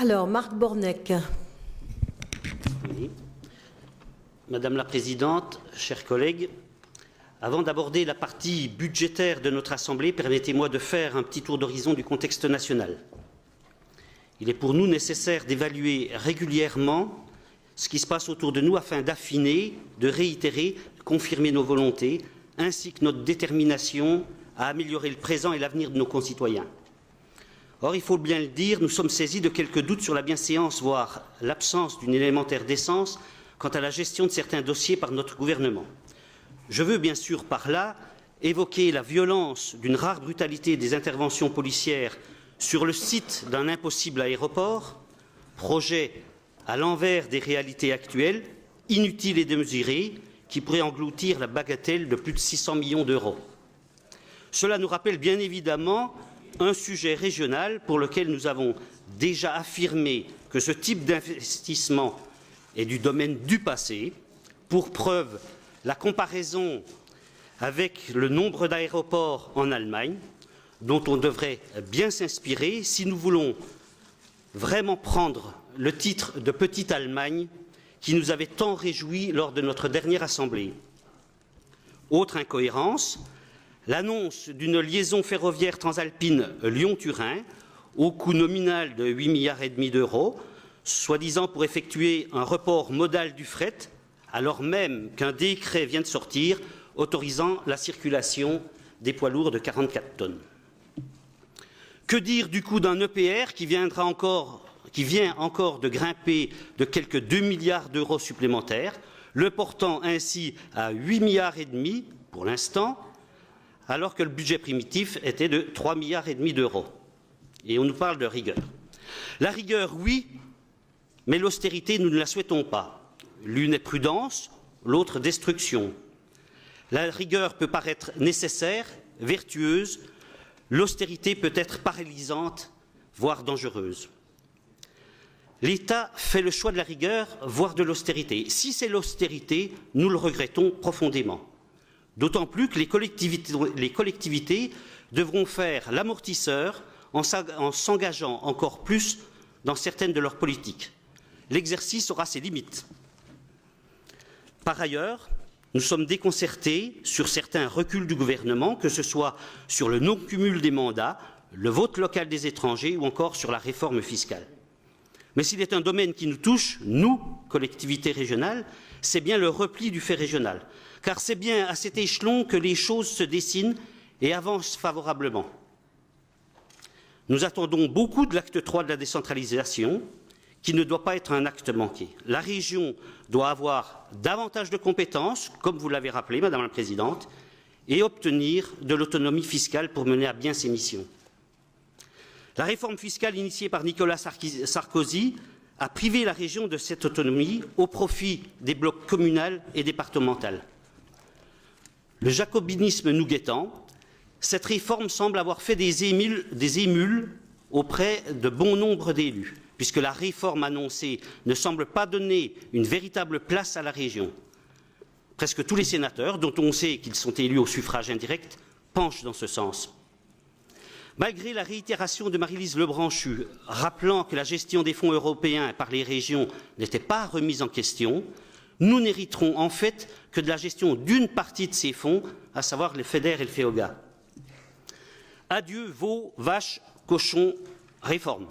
Alors, Marc Bornec. Oui. Madame la Présidente, chers collègues, avant d'aborder la partie budgétaire de notre Assemblée, permettez-moi de faire un petit tour d'horizon du contexte national. Il est pour nous nécessaire d'évaluer régulièrement ce qui se passe autour de nous afin d'affiner, de réitérer, de confirmer nos volontés, ainsi que notre détermination à améliorer le présent et l'avenir de nos concitoyens. Or, il faut bien le dire, nous sommes saisis de quelques doutes sur la bienséance, voire l'absence d'une élémentaire décence quant à la gestion de certains dossiers par notre gouvernement. Je veux bien sûr par là évoquer la violence d'une rare brutalité des interventions policières sur le site d'un impossible aéroport, projet à l'envers des réalités actuelles, inutile et démesuré, qui pourrait engloutir la bagatelle de plus de 600 millions d'euros. Cela nous rappelle bien évidemment un sujet régional pour lequel nous avons déjà affirmé que ce type d'investissement est du domaine du passé. Pour preuve, la comparaison avec le nombre d'aéroports en Allemagne, dont on devrait bien s'inspirer si nous voulons vraiment prendre le titre de Petite Allemagne qui nous avait tant réjouis lors de notre dernière Assemblée. Autre incohérence, l'annonce d'une liaison ferroviaire transalpine Lyon-Turin au coût nominal de 8,5 milliards d'euros, soi-disant pour effectuer un report modal du fret, alors même qu'un décret vient de sortir autorisant la circulation des poids lourds de 44 tonnes. Que dire du coût d'un EPR qui vient encore de grimper de quelques 2 milliards d'euros supplémentaires, le portant ainsi à 8,5 milliards pour l'instant, alors que le budget primitif était de 3,5 milliards d'euros. Et on nous parle de rigueur. La rigueur, oui, mais l'austérité, nous ne la souhaitons pas. L'une est prudence, l'autre destruction. La rigueur peut paraître nécessaire, vertueuse, l'austérité peut être paralysante, voire dangereuse. L'État fait le choix de la rigueur, voire de l'austérité. Si c'est l'austérité, nous le regrettons profondément. D'autant plus que les collectivités devront faire l'amortisseur en s'engageant encore plus dans certaines de leurs politiques. L'exercice aura ses limites. Par ailleurs, nous sommes déconcertés sur certains reculs du gouvernement, que ce soit sur le non-cumul des mandats, le vote local des étrangers ou encore sur la réforme fiscale. Mais s'il est un domaine qui nous touche, nous, collectivités régionales, c'est bien le repli du fait régional. Car c'est bien à cet échelon que les choses se dessinent et avancent favorablement. Nous attendons beaucoup de l'acte 3 de la décentralisation, qui ne doit pas être un acte manqué. La région doit avoir davantage de compétences, comme vous l'avez rappelé, Madame la Présidente, et obtenir de l'autonomie fiscale pour mener à bien ses missions. La réforme fiscale initiée par Nicolas Sarkozy a privé la région de cette autonomie au profit des blocs communal et départemental. Le jacobinisme nous guettant, cette réforme semble avoir fait des émules auprès de bon nombre d'élus, puisque la réforme annoncée ne semble pas donner une véritable place à la région. Presque tous les sénateurs, dont on sait qu'ils sont élus au suffrage indirect, penchent dans ce sens. Malgré la réitération de Marie-Lise Lebranchu, rappelant que la gestion des fonds européens par les régions n'était pas remise en question, nous n'hériterons en fait que de la gestion d'une partie de ces fonds, à savoir le FEDER et le FEOGA. Adieu, veaux, vaches, cochons, réforme.